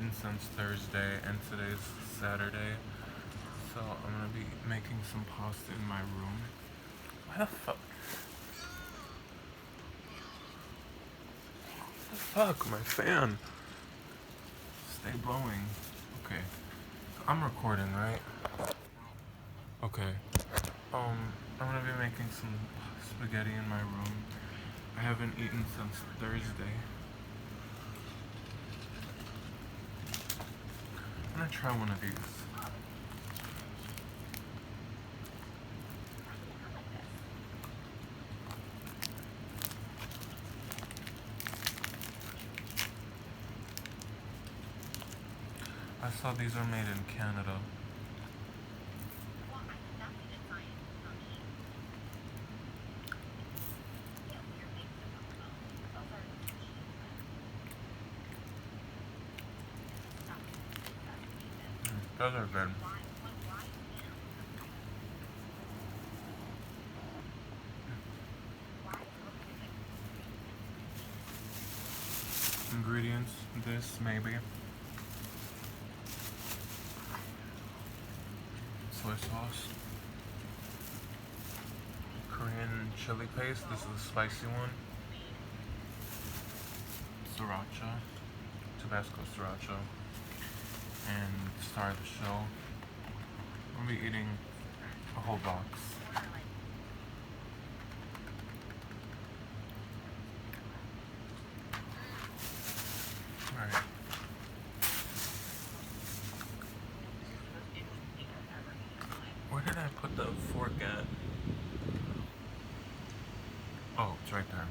eaten since Thursday, and today's Saturday. So I'm gonna be making some pasta in my room. Why the fuck? Fuck, my fan. Stay blowing. Okay. I'm recording, right? Okay. I'm gonna be making some spaghetti in my room. I haven't eaten since Thursday. I'm gonna try one of these. I saw these are made in Canada. Those are good. Ingredients, this maybe. Soy sauce. Korean chili paste, this is the spicy one. Sriracha, Tabasco sriracha. And star of the show. I'll be eating a whole box. Alright. Where did I put the fork at? Oh, it's right there.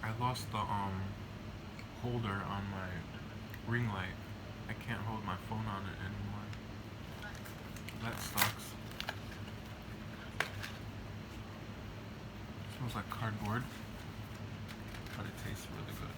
I lost the holder on my ring light. I can't hold my phone on it anymore. That sucks. Smells like cardboard, but it tastes really good.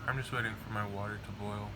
I'm just waiting for my water to boil.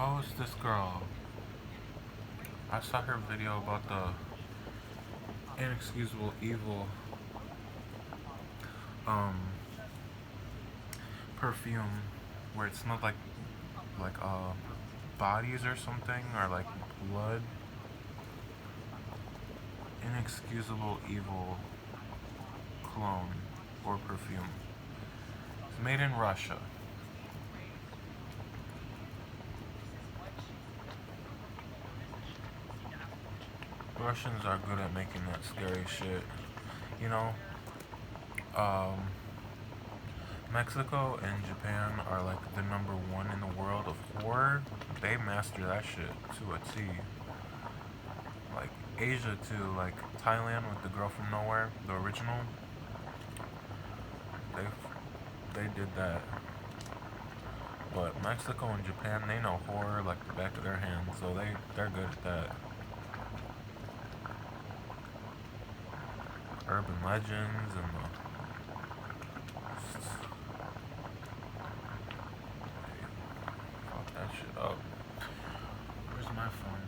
Oh, it's this girl. I saw her video about the inexcusable evil um perfume where it smelled like bodies or something, or like blood. Inexcusable evil cologne or perfume. It's made in Russia. Russians are good at making that scary shit. You know, um, Mexico and Japan are like the #1 in the world of horror. They master that shit to a T. Like Asia too, like Thailand with the Girl from Nowhere, the original. They they did that. But Mexico and Japan, they know horror like the back of their hand, so they're good at that. Urban legends and the fuck that shit up. Where's my phone?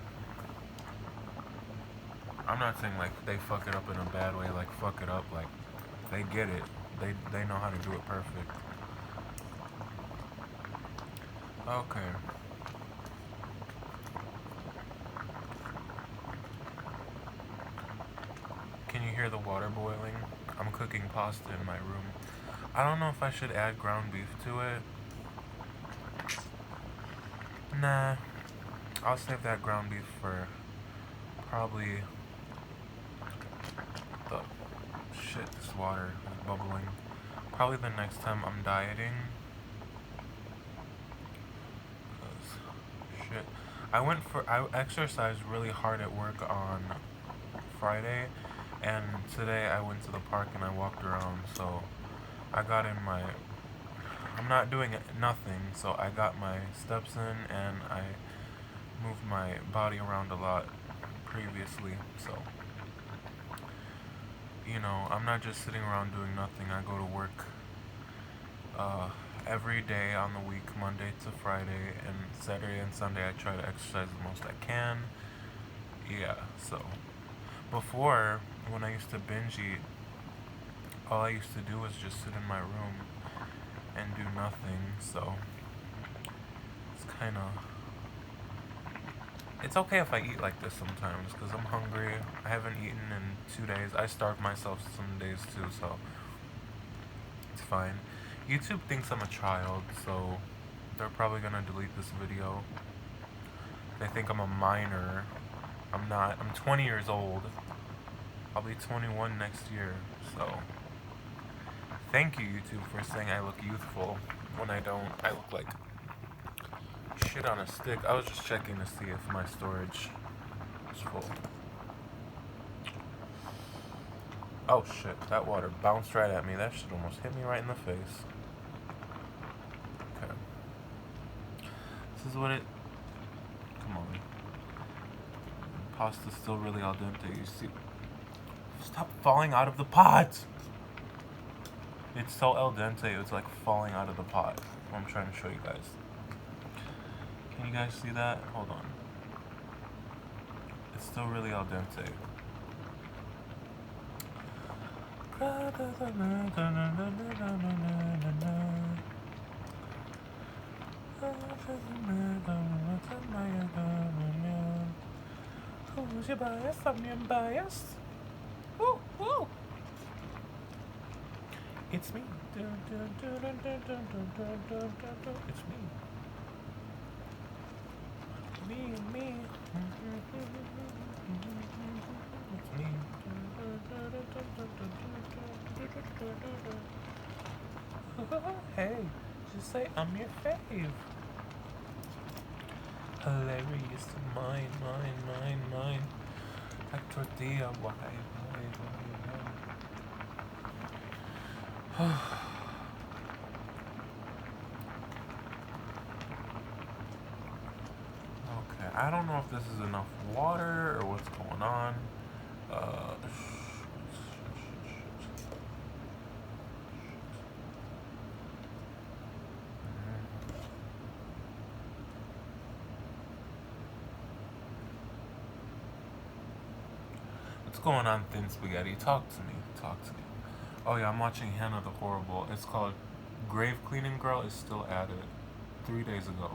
I'm not saying like they fuck it up in a bad way, like fuck it up, like they get it. They know how to do it perfect. Okay. Can you hear the water boiling? I'm cooking pasta in my room. I don't know if I should add ground beef to it. Nah. I'll save that ground beef for probably the shit, this water is bubbling. Probably the next time I'm dieting. Shit. I exercised really hard at work on Friday, and today I went to the park and I walked around, so I got in my, I'm not doing nothing, so I got my steps in and I moved my body around a lot previously, so, you know, I'm not just sitting around doing nothing. I go to work every day on the week, Monday to Friday, and Saturday and Sunday I try to exercise the most I can. Yeah, so before, when I used to binge eat, all I used to do was just sit in my room and do nothing, so it's kind of, it's okay if I eat like this sometimes, because I'm hungry. I haven't eaten in 2 days. I starve myself some days too, so it's fine. YouTube thinks I'm a child, so they're probably gonna delete this video. They think I'm a minor. I'm not. I'm 20 years old. I'll be 21 next year, so thank you, YouTube, for saying I look youthful when I don't. I look like shit on a stick. I was just checking to see if my storage is full. Oh shit, that water bounced right at me. That shit almost hit me right in the face. Okay. This is what it... Come on. Pasta's still really al dente, you see. Stop falling out of the pot! It's so al dente, it's like falling out of the pot. I'm trying to show you guys. Can you guys see that? Hold on. It's still really al dente. Who's your bias? I'm your bias. Woo, woo. It's me. It's me. Me. It's me. Hey, just say I'm your fave. Hilarious. Mine. Like tortilla. Why? Okay, I don't know if this is enough water or what's going on. What's going on, Thin Spaghetti? Talk to me. Talk to me. Oh yeah, I'm watching Hannah the Horrible. It's called Grave Cleaning Girl. Is still added 3 days ago.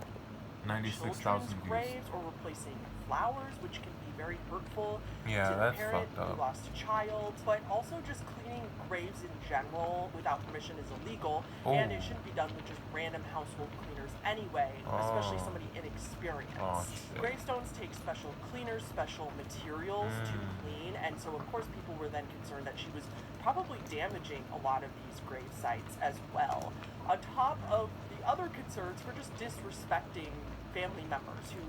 96,000 children's views. graves or replacing flowers, which can be very hurtful Yeah, to the that's parent fucked who up. lost a child. But also just cleaning graves in general without permission is illegal, and it Oh. shouldn't be done with just random household cleaners anyway, especially Oh. somebody inexperienced. Oh, shit. Gravestones take special cleaners, special materials to clean, and so of course people were then concerned that she was probably damaging a lot of these grave sites as well. On top of the other concerns for just disrespecting family members who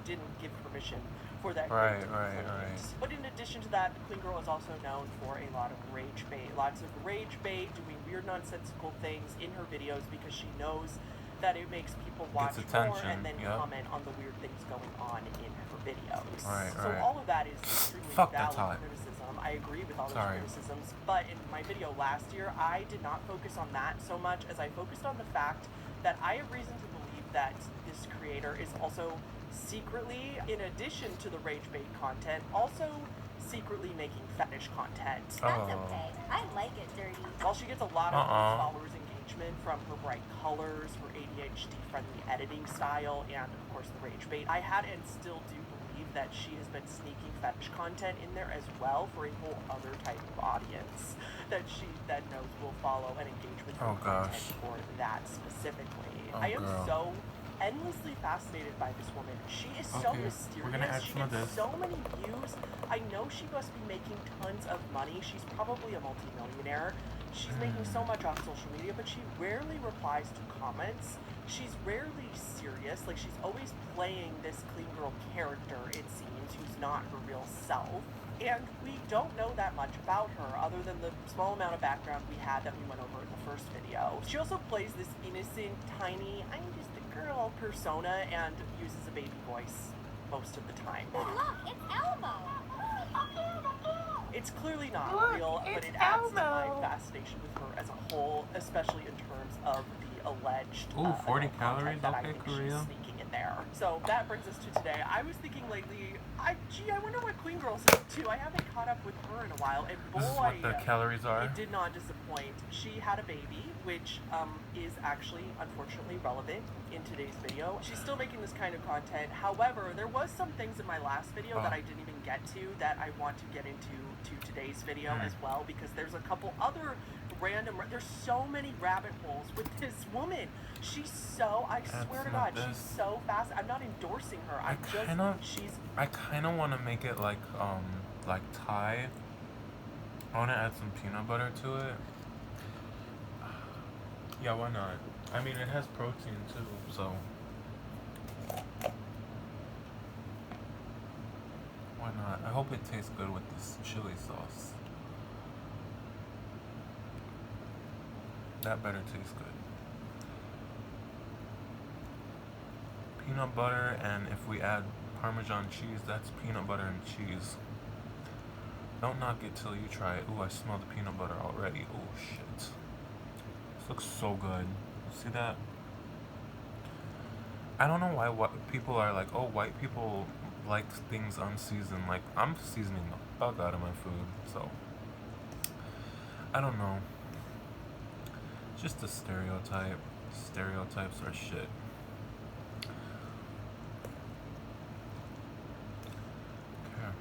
didn't give permission for that grave to be cleaned. But in addition to that, the Clean Girl is also known for a lot of rage bait. Lots of rage bait, doing weird nonsensical things in her videos because she knows that it makes people watch more and then comment on the weird things going on in her videos. So all of that is extremely valid criticism. I agree with all those criticisms, but in my video last year, I did not focus on that so much as I focused on the fact that I have reason to believe that this creator is also secretly, in addition to the rage bait content, also secretly making fetish content. That's okay. I like it dirty. While she gets a lot of followers engagement from her bright colors, her ADHD-friendly editing style, and of course the rage bait, I had and still do believe that she has been sneaking fetish content in there as well for a whole other type of audience that she then knows will follow and engage with her content for that specifically. I am so endlessly fascinated by this woman. She is so mysterious. She gets so many views. I know she must be making tons of money. She's probably a multimillionaire. She's making so much off social media, but she rarely replies to comments. She's rarely serious. Like, she's always playing this clean girl character, it seems, who's not her real self. And we don't know that much about her other than the small amount of background we had that we went over in the first video. She also plays this innocent, tiny, I'm just a girl persona and uses a baby voice most of the time. Hey, look, it's Elmo. It's clearly not real, but it adds to my fascination with her as a whole, especially in terms of the alleged 40 calories, that I okay, think Korea. she's sneaking in there. So that brings us to today. I was thinking lately, I wonder what Clean Girl's up to. I haven't caught up with her in a while, and boy, This is what the calories are. it did not disappoint. She had a baby, which is actually, unfortunately, relevant in today's video. She's still making this kind of content. However, there was some things in my last video that I didn't even get to that I want to get into today's video as well, because there's a couple other there's so many rabbit holes with this woman. She's so, I swear to God, she's so fast. I'm not endorsing her. I kind of want to make it like Thai. I want to add some peanut butter to it. Yeah, why not? I mean, it has protein too, so why not? I hope it tastes good with this chili sauce. That better taste good. Peanut butter, and if we add Parmesan cheese, that's peanut butter and cheese. Don't knock it till you try it. Ooh, I smell the peanut butter already. Oh shit. This looks so good. See that? I don't know why people are like, oh, white people like things unseasoned. Like, I'm seasoning the fuck out of my food, so I don't know. Just a stereotype. Stereotypes are shit. Okay.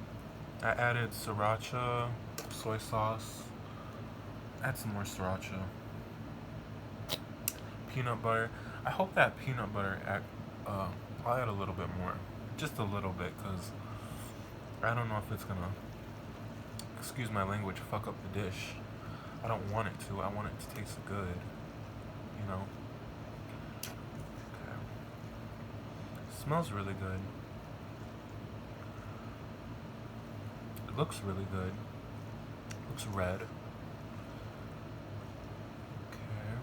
I added sriracha, soy sauce. Add some more sriracha. Peanut butter. I hope that peanut butter, I'll add a little bit more. Just a little bit, because I don't know if it's gonna, excuse my language, fuck up the dish. I don't want it to. I want it to taste good. You know? Okay. Smells really good. It looks really good. Looks red. Okay.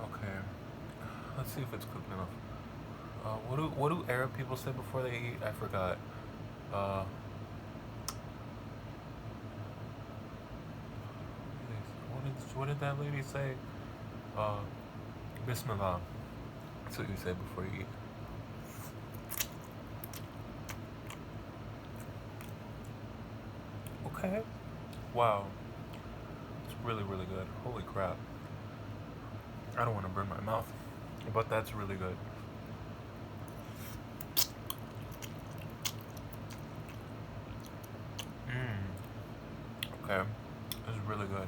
Okay. Let's see if it's cooked enough. What do Arab people say before they eat? I forgot. What What did that lady say? Bismillah. That's what you say before you eat. Okay. Wow. It's really, really good. Holy crap. I don't want to burn my mouth, but that's really good. Okay. It's really good.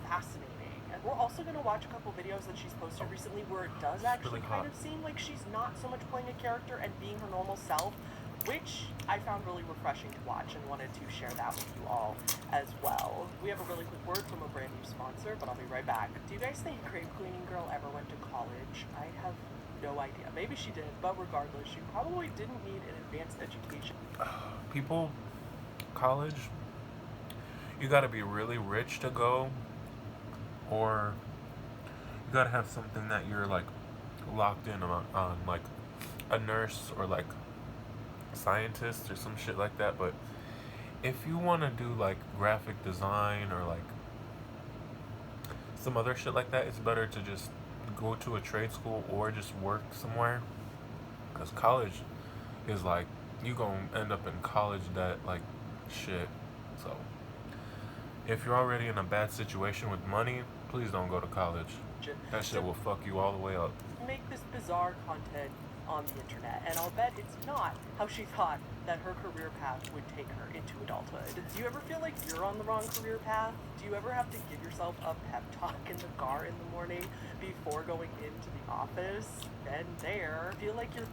Fascinating. And we're also going to watch a couple videos that she's posted recently where it does actually really kind hot. of seem like she's not so much playing a character and being her normal self, which I found really refreshing to watch and wanted to share that with you all as well. We have a really quick word from a brand new sponsor, but I'll be right back. Do you guys think Crave Cleaning Girl ever went to college? I have no idea. Maybe she did, but regardless, she probably didn't need an advanced education. People, college, you gotta be really rich to go, or you gotta have something that you're like locked in on like a nurse or like scientist or some shit like that. But if you want to do like graphic design or like some other shit like that, it's better to just go to a trade school or just work somewhere, because college is like, you gonna end up in college debt like shit. So if you're already in a bad situation with money, please don't go to college. That shit will fuck you all the way up. Make this bizarre content on the internet, and I'll bet it's not how she thought that her career path would take her into adulthood. Do you ever feel like you're on the wrong career path? Do you ever have to give yourself a pep talk in the car in the morning before going into the office? Then there, feel like you're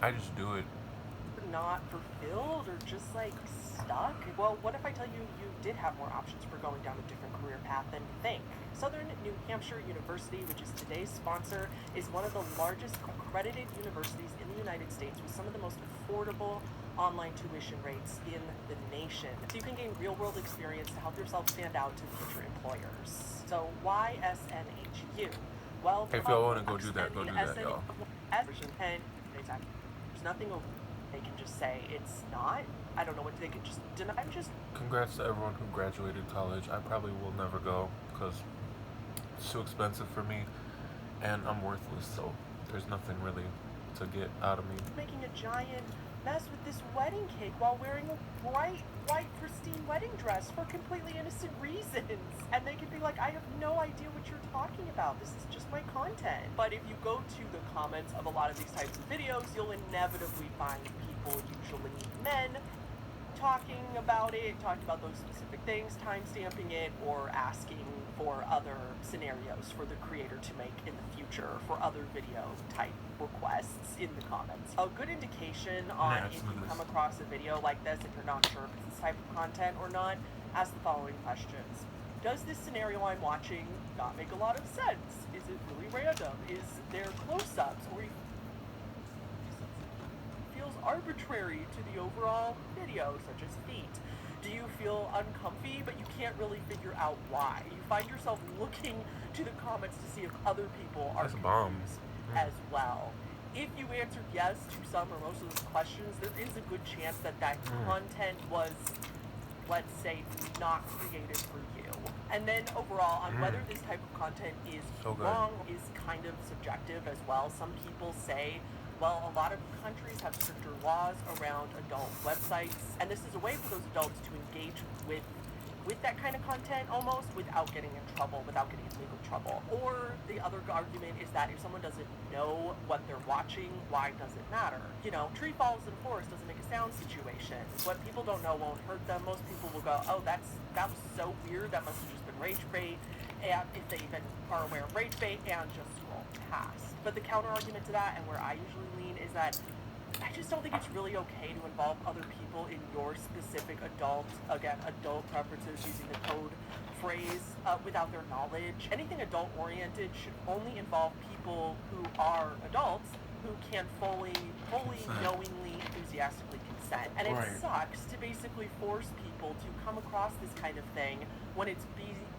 I just do it. not fulfilled or just like stuck? Well, what if I tell you you did have more options for going down a different career path than you think? Southern New Hampshire University, which is today's sponsor, is one of the largest accredited universities in the United States with some of the most affordable online tuition rates in the nation. So you can gain real-world experience to help yourself stand out to future employers. So why SNHU? Well, If y'all want to go do that, y'all. And exactly. There's nothing over. They can just say it's not. I don't know what they can just deny. Just Congrats to everyone who graduated college. I probably will never go because it's too expensive for me and I'm worthless, so there's nothing really to get out of me. making a giant mess with this wedding cake while wearing a bright white pristine wedding dress for completely innocent reasons. And they can be like, I have no idea what you're talking about. This is just my content. But if you go to the comments of a lot of these types of videos, you'll inevitably find people, usually men, talking about those specific things, time-stamping it, or asking for other scenarios for the creator to make in the future for other video type requests in the comments. A good indication on if you come across a video like this, if you're not sure if it's this type of content or not, ask the following questions. Does this scenario I'm watching not make a lot of sense? Is it really random? Is there close-ups? Or feels arbitrary to the overall video, such as feet? Do you feel uncomfy, but you can't really figure out why? You find yourself looking to the comments to see if other people are That's a bomb. confused as well. If you answered yes to some or most of those questions, there is a good chance that content was, let's say, not created for you. And then overall, on whether this type of content is So good. wrong is kind of subjective as well. Some people say, well, a lot of countries have stricter laws around adult websites, and this is a way for those adults to engage with that kind of content almost without getting in trouble, without getting in legal trouble. Or the other argument is that if someone doesn't know what they're watching, why does it matter? You know, tree falls in forest doesn't make a sound situation. What people don't know won't hurt them. Most people will go, oh, that was so weird, that must have just been rage bait, and if they even are aware of rage bait, and just scroll past. But the counter argument to that, and where I usually lean, is that I just don't think it's really okay to involve other people in your specific adult preferences, using the code phrase, without their knowledge. Anything adult-oriented should only involve people who are adults who can fully, Consent. knowingly, enthusiastically consent. And it Right. sucks to basically force people to come across this kind of thing when it's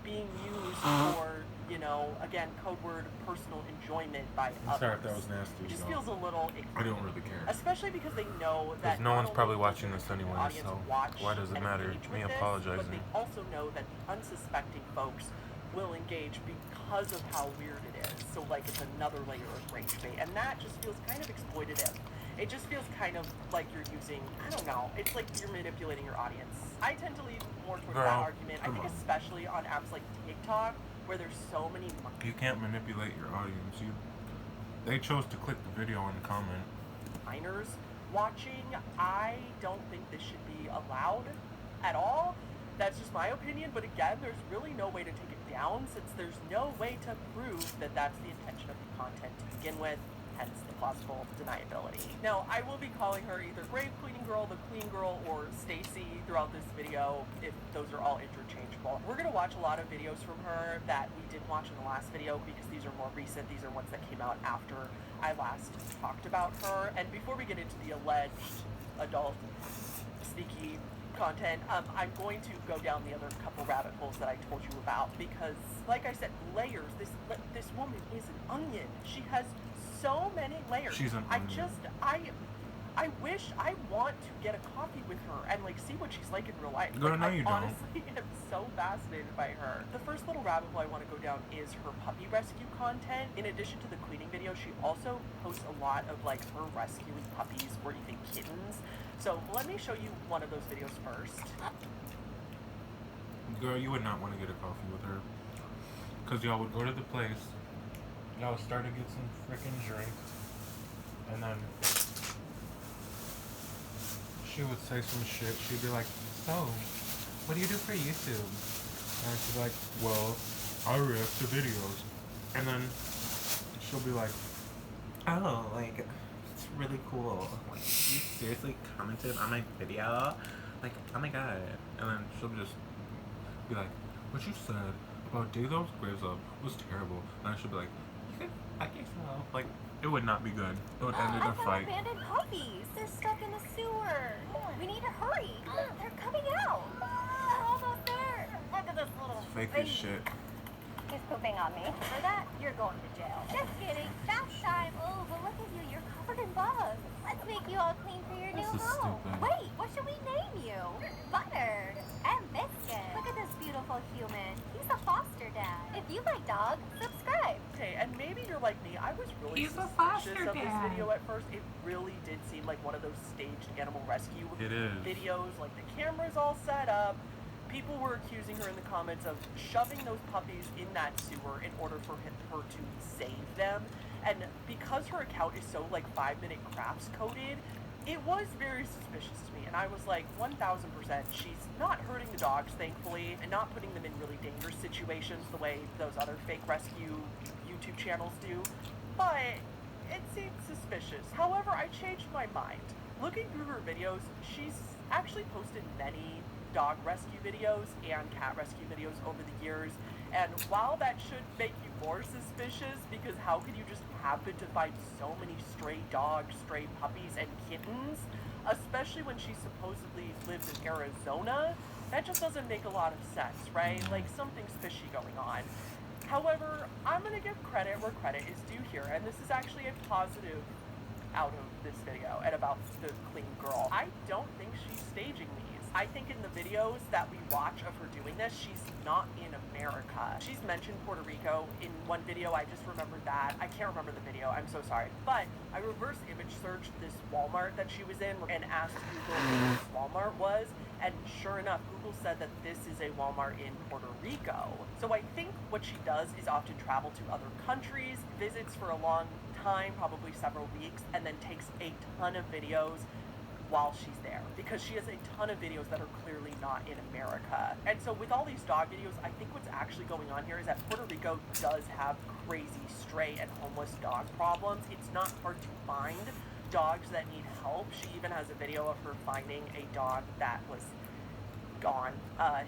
being used for, you know, again, code word, personal enjoyment by I'm sorry others. if that was nasty, It just y'all. feels a little I don't really care. especially because they know that no not one's only probably does watching the this intended anyway, audience so watch why does it and matter? engage Me with this, apologizing. but they also know that the unsuspecting folks will engage because of how weird it is. So like it's another layer of rage bait, and that just feels kind of exploitative. It just feels kind of like you're using, I don't know, it's like you're manipulating your audience. I tend to lean more towards that Girl, argument. I come think on. especially on apps like TikTok, where there's so many You can't manipulate your audience. They chose to click the video and comment. minors watching. I don't think this should be allowed at all. That's just my opinion, but again, there's really no way to take it down since there's no way to prove that that's the intention of the content to begin with, hence the plausible deniability. Now, I will be calling her either Grave Cleaning Girl, the Clean Girl, or Stacy throughout this video, if those are all interchangeable. We're gonna watch a lot of videos from her that we didn't watch in the last video because these are more recent. These are ones that came out after I last talked about her. And before we get into the alleged adult sneaky content, I'm going to go down the other couple rabbit holes that I told you about because, like I said, layers. This woman is an onion. She has so many layers. She's an onion. I wish I want to get a coffee with her and like see what she's like in real life. Girl, Like, no, I you don't. honestly am so fascinated by her. The first little rabbit hole I want to go down is her puppy rescue content. In addition to the cleaning video, she also posts a lot of like her rescuing puppies or even kittens. So let me show you one of those videos first. Girl, you would not want to get a coffee with her. Because y'all would go to the place, y'all would start to get some freaking drink, and then she would say some shit. She'd be like, so, what do you do for YouTube? And she'd be like, well, I react to videos. And then she'll be like, oh, like, it's really cool. Like, you seriously commented on my video? Like, oh my god. And then she'll just be like, what you said about dig those graves up was terrible. And then she'll be like, you can fuck yourself. Like, it would not be good. It would end in I a found fight. abandoned puppies. They're stuck in the sewer. We need to hurry. They're coming out. They're almost there. Look at this little Fake as baby. shit. He's pooping on me. For that, you're going to jail. Just kidding. Bath time. Oh, but look at you. You're covered in bugs. Let's make you all clean for your This new is home. stupid. Wait, what should we name you? Butter and Biscuit. Look at this beautiful human. He's a foster dad. If you like dogs, subscribe. Okay, and maybe you're like me. I was really He's a suspicious foster of this dad. video at first. It really did seem like one of those staged animal rescue It is. videos. Like the camera's all set up. People were accusing her in the comments of shoving those puppies in that sewer in order for her to save them. And because her account is so like 5-minute crafts coded, it was very suspicious to me. And I was like, 1000%, she's not hurting the dogs, thankfully, and not putting them in really dangerous situations the way those other fake rescue YouTube channels do. But it seemed suspicious. However, I changed my mind. Looking through her videos, she's actually posted many dog rescue videos and cat rescue videos over the years. And while that should make you more suspicious, because how could you just happen to find so many stray dogs, stray puppies, and kittens, especially when she supposedly lives in Arizona? That just doesn't make a lot of sense, right? Like something's fishy going on. However, I'm gonna give credit where credit is due here, and this is actually a positive out of this video and about the clean girl. I don't think she's staging these. I think in the videos that we watch of her doing this, she's not in America. She's mentioned Puerto Rico in one video. I just remembered that. I can't remember the video. I'm so sorry. But I reverse image searched this Walmart that she was in and asked Google where this Walmart was. And sure enough, Google said that this is a Walmart in Puerto Rico. So I think what she does is often travel to other countries, visits for a long time, probably several weeks, and then takes a ton of videos while she's there, because she has a ton of videos that are clearly not in America. And so with all these dog videos, I think what's actually going on here is that Puerto Rico does have crazy stray and homeless dog problems. It's not hard to find dogs that need help. She even has a video of her finding a dog that was gone,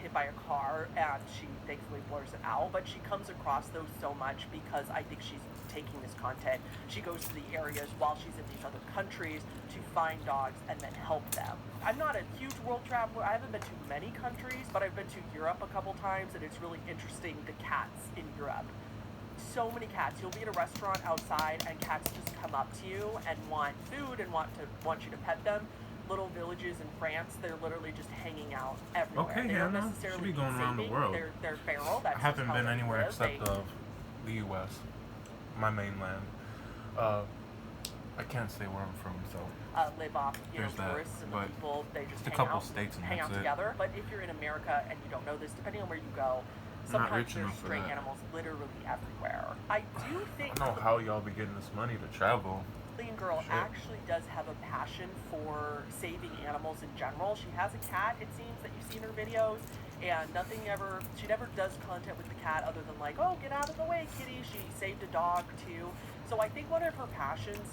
hit by a car, and she thankfully blurs it out. But she comes across those so much because I think she's taking this content. She goes to the areas while she's in these other countries to find dogs and then help them. I'm not a huge world traveler. I haven't been to many countries, but I've been to Europe a couple times, and it's really interesting, the cats in Europe. So many cats. You'll be at a restaurant outside and cats just come up to you and want food and want you to pet them. Little villages in France, they're literally just hanging out everywhere. Okay, they yeah, don't no, necessarily should be need going around the saving. world. They're feral. That's I haven't just how been they anywhere live. except the U.S., my mainland. I can't say where I'm from, so live off, there's that, tourists and the but people. They just a hang couple out, states and hang out that's it. together. But if you're in America and you don't know this, depending on where you go, I'm not sometimes rich there's enough for stray that. animals literally everywhere. I do I think don't know how y'all be getting this money to travel. Clean Girl Shit. actually does have a passion for saving animals in general. She has a cat, it seems, that you've seen her videos, and she never does content with the cat other than like, oh, get out of the way, kitty. She saved a dog too. So I think one of her passions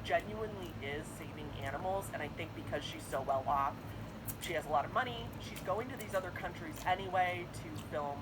genuinely is saving animals, and I think because she's so well off, she has a lot of money, she's going to these other countries anyway to film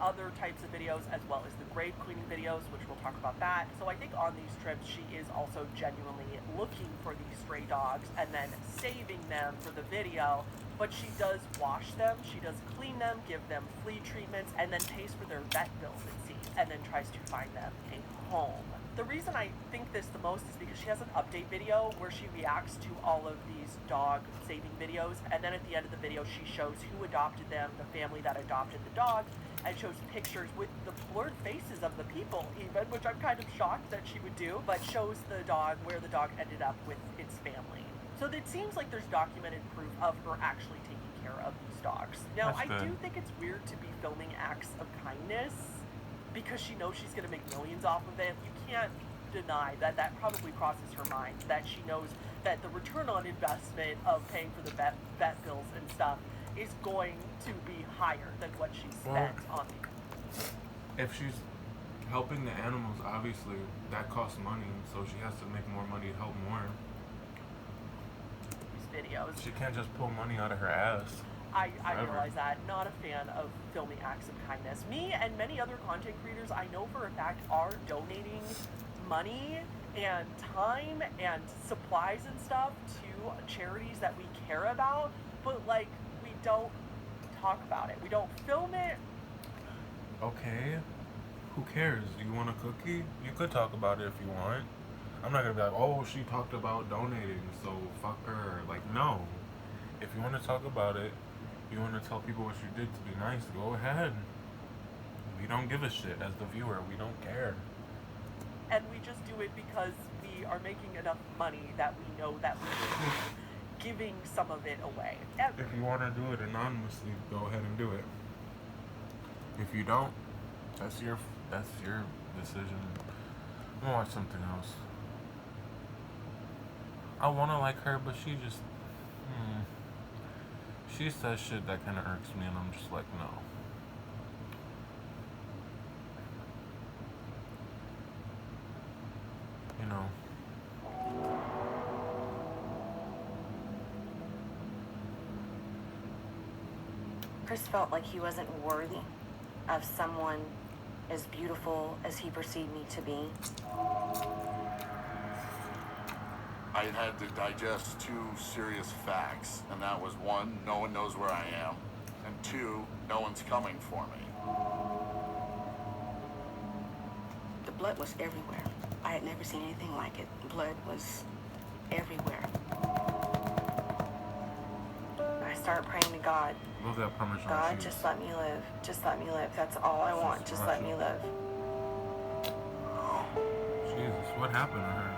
other types of videos as well as the grave cleaning videos, which we'll talk about that. So I think on these trips she is also genuinely looking for these stray dogs and then saving them for the video. But she does wash them, she does clean them, give them flea treatments, and then pays for their vet bills, it seems, and then tries to find them a home. The reason I think this the most is because she has an update video where she reacts to all of these dog saving videos, and then at the end of the video she shows who adopted them, the family that adopted the dogs, and shows pictures with the blurred faces of the people even, which I'm kind of shocked that she would do, but shows the dog, where the dog ended up with its family. So it seems like there's documented proof of her actually taking care of these dogs. Now, That's I good. do think it's weird to be filming acts of kindness because she knows she's going to make millions off of it. You can't deny that that probably crosses her mind, that she knows that the return on investment of paying for the vet bills and stuff is going to be higher than what she spent on these. If she's helping the animals, obviously that costs money, so she has to make more money to help more. Videos. She can't just pull money out of her ass. I Forever. realize that. Not a fan of filming acts of kindness. Me and many other content creators I know for a fact are donating money and time and supplies and stuff to charities that we care about, but like we don't talk about it. We don't film it. Okay, who cares? You want a cookie? You could talk about it if you want. I'm not gonna be like, oh, she talked about donating, so fuck her. Like, no. If you want to talk about it, you want to tell people what you did to be nice, go ahead. We don't give a shit as the viewer. We don't care. And we just do it because we are making enough money that we know that we should be giving some of it away. And If you want to do it anonymously, go ahead and do it. If you don't, that's your decision. I'm gonna watch something else. I want to like her, but she just, she says shit that kind of irks me, and I'm just like, no. You know. Chris felt like he wasn't worthy of someone as beautiful as he perceived me to be. I had to digest two serious facts, and that was one, no one knows where I am, and two, no one's coming for me. The blood was everywhere. I had never seen anything like it. Blood was everywhere. I started praying to God. Love that Parmesan God, cheese. just let me live. Just let me live. That's all I want. Just let me live. Jesus, what happened to her?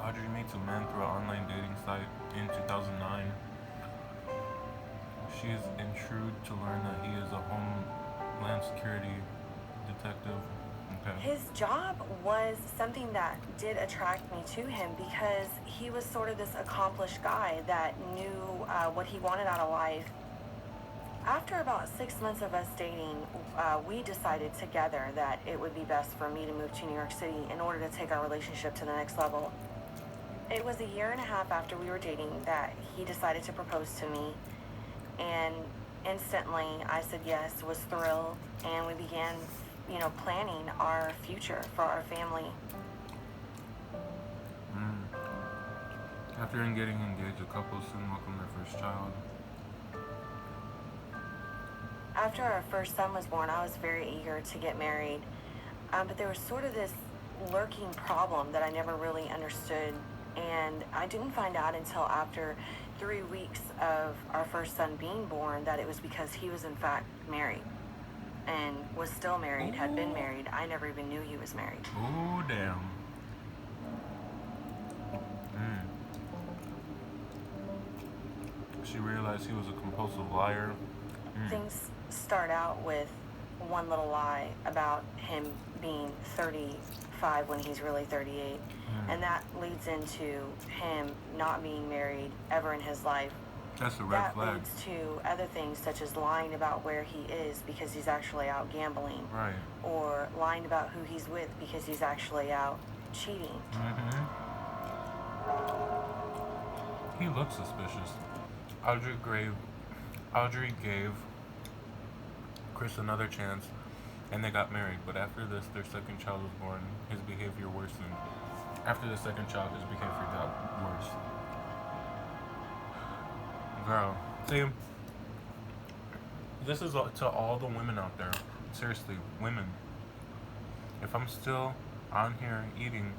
Audrey meets a man through an online dating site in 2009. She is intrigued to learn that he is a homeland security detective. Okay. His job was something that did attract me to him because he was sort of this accomplished guy that knew what he wanted out of life. After about 6 months of us dating, we decided together that it would be best for me to move to New York City in order to take our relationship to the next level. It was a year and a half after we were dating that he decided to propose to me, and instantly I said yes, was thrilled, and we began, planning our future for our family. After getting engaged, a couple soon welcomed their first child. After our first son was born, I was very eager to get married, but there was sort of this lurking problem that I never really understood, and I didn't find out until after 3 weeks of our first son being born that it was because he was in fact married and was still married, had been married. I never even knew he was married. Oh, damn. She realized he was a compulsive liar. Things start out with one little lie about him being 35 when he's really 38. And that leads into him not being married ever in his life. That's a red That flag. leads to other things such as lying about where he is because he's actually out gambling. Right. Or lying about who he's with because he's actually out cheating. He looks suspicious. Audrey gave Chris another chance, and they got married. But after this, their second child was born. His behavior worsened. After the second child, his behavior got worse. Girl, see, this is to all the women out there. Seriously, women. If I'm still on here eating,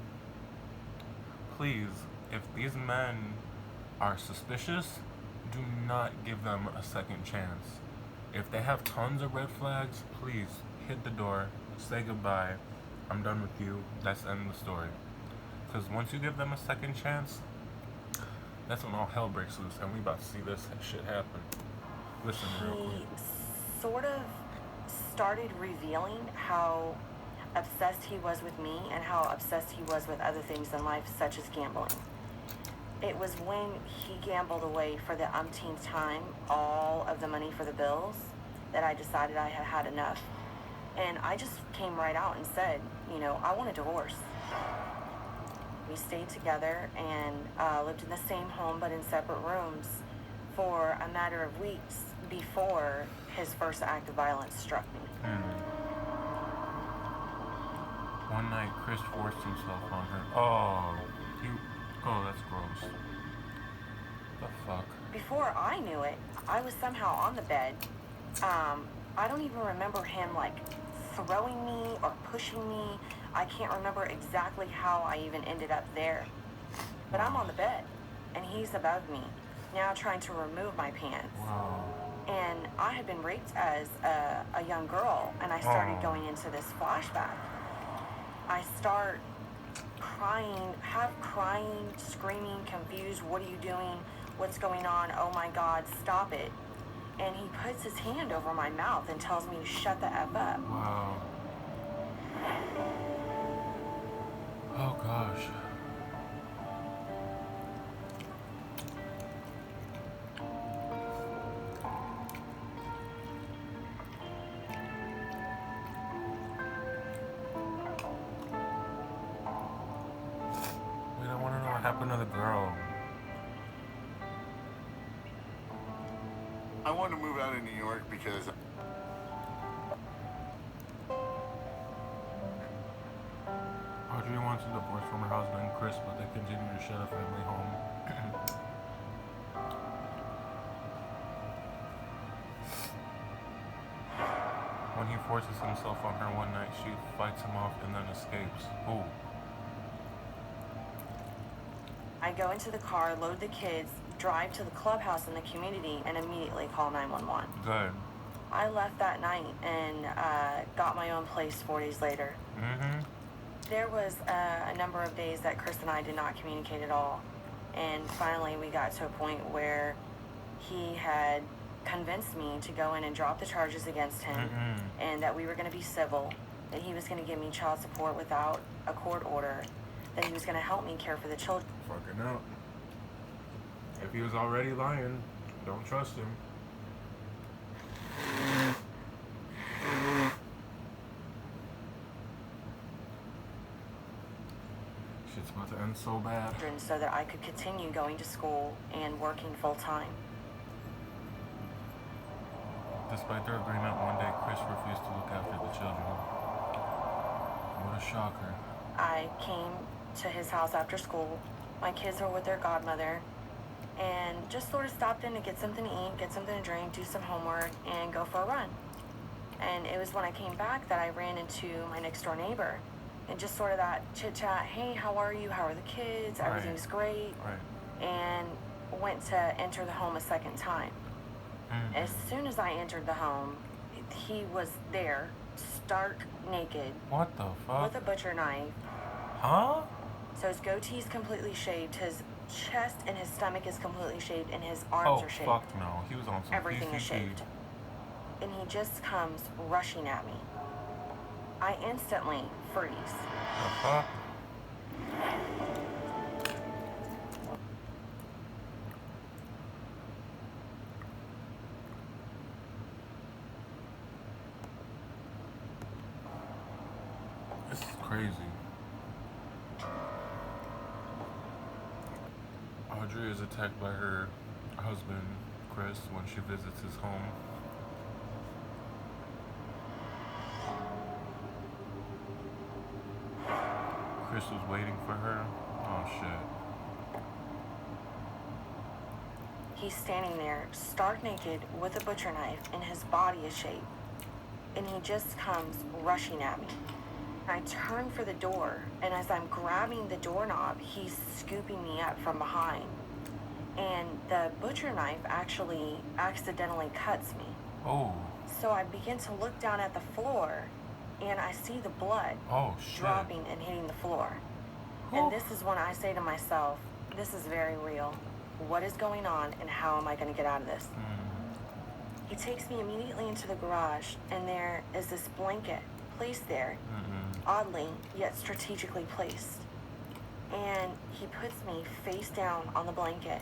please, if these men are suspicious, do not give them a second chance. If they have tons of red flags, please hit the door, say goodbye, I'm done with you, that's the end of the story. Because once you give them a second chance, that's when all hell breaks loose, and we about to see this shit happen. Listen real quick. He sort of started revealing how obsessed he was with me and how obsessed he was with other things in life, such as gambling. It was when he gambled away for the umpteenth time all of the money for the bills that I decided I had had enough. And I just came right out and said, I want a divorce. We stayed together and lived in the same home but in separate rooms for a matter of weeks before his first act of violence struck me. One night, Chris forced himself on her. Oh, that's gross. The fuck? Before I knew it, I was somehow on the bed. I don't even remember him throwing me or pushing me. I can't remember exactly how I even ended up there. But I'm on the bed, and he's above me, now trying to remove my pants. Wow. And I had been raped as a young girl, and I started going into this flashback. I start crying, half crying, screaming, confused. What are you doing? What's going on? Oh my God, stop it. And he puts his hand over my mouth and tells me to shut the F up. Wow. Oh gosh. Wait, I want to know what happened to the girl. I wanted to move out of New York because Audrey wants a divorce from her husband, Chris, but they continue to share the family home. When he forces himself on her one night, she fights him off and then escapes. Ooh. I go into the car, load the kids, drive to the clubhouse in the community, and immediately call 911. Good. I left that night and got my own place 4 days later. There was a number of days that Chris and I did not communicate at all. And finally, we got to a point where he had convinced me to go in and drop the charges against him, and that we were going to be civil, that he was going to give me child support without a court order, that he was going to help me care for the children. Fucking out. If he was already lying, don't trust him. Shit's about to end so bad. so that I could continue going to school and working full time. Despite their agreement, one day Chris refused to look after the children. What a shocker. I came to his house after school. My kids were with their godmother, and just sort of stopped in to get something to eat, get something to drink, do some homework, and go for a run. And it was when I came back that I ran into my next door neighbor, and just sort of that chit chat. Hey, how are you? How are the kids? Everything's great. Right. And went to enter the home a second time. As soon as I entered the home, he was there, stark naked, What the fuck? with a butcher knife. Huh? So his goatee's completely shaved, his chest and his stomach is completely shaved, and his arms Oh, are shaved. fuck no. He was on some Everything is PCP. shaved. And he just comes rushing at me. I instantly freeze. The fuck? This is crazy. Audrey is attacked by her husband, Chris, when she visits his home. Chris was waiting for her. Oh shit. He's standing there, stark naked, with a butcher knife, and his body is shaved. And he just comes rushing at me. I turn for the door, and as I'm grabbing the doorknob, he's scooping me up from behind. And the butcher knife actually accidentally cuts me. Oh. So I begin to look down at the floor, and I see the blood Oh shit. dropping and hitting the floor. Whew. And this is when I say to myself, this is very real. What is going on, and how am I going to get out of this? He takes me immediately into the garage, and there is this blanket placed there, oddly yet strategically placed. And he puts me face down on the blanket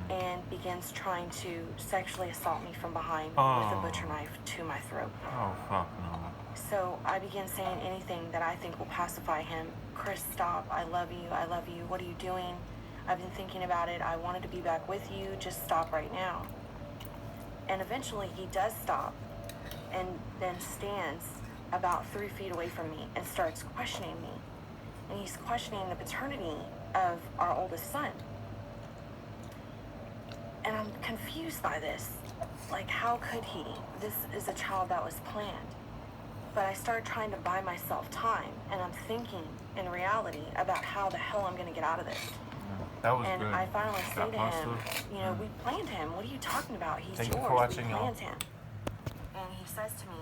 and begins trying to sexually assault me from behind with a butcher knife to my throat. Oh fuck no. So I begin saying anything that I think will pacify him. Chris, stop. I love you. I love you. What are you doing? I've been thinking about it. I wanted to be back with you. Just stop right now. And eventually he does stop and then stands about 3 feet away from me and starts questioning me. And he's questioning the paternity of our oldest son. And I'm confused by this. Like, how could he? This is a child that was planned. But I start trying to buy myself time, and I'm thinking, in reality, about how the hell I'm going to get out of this. That was And good. I finally say That to pasta. him, you know, we planned him. What are you talking about? He's Thank you yours. for watching, We y'all. planned him. And he says to me,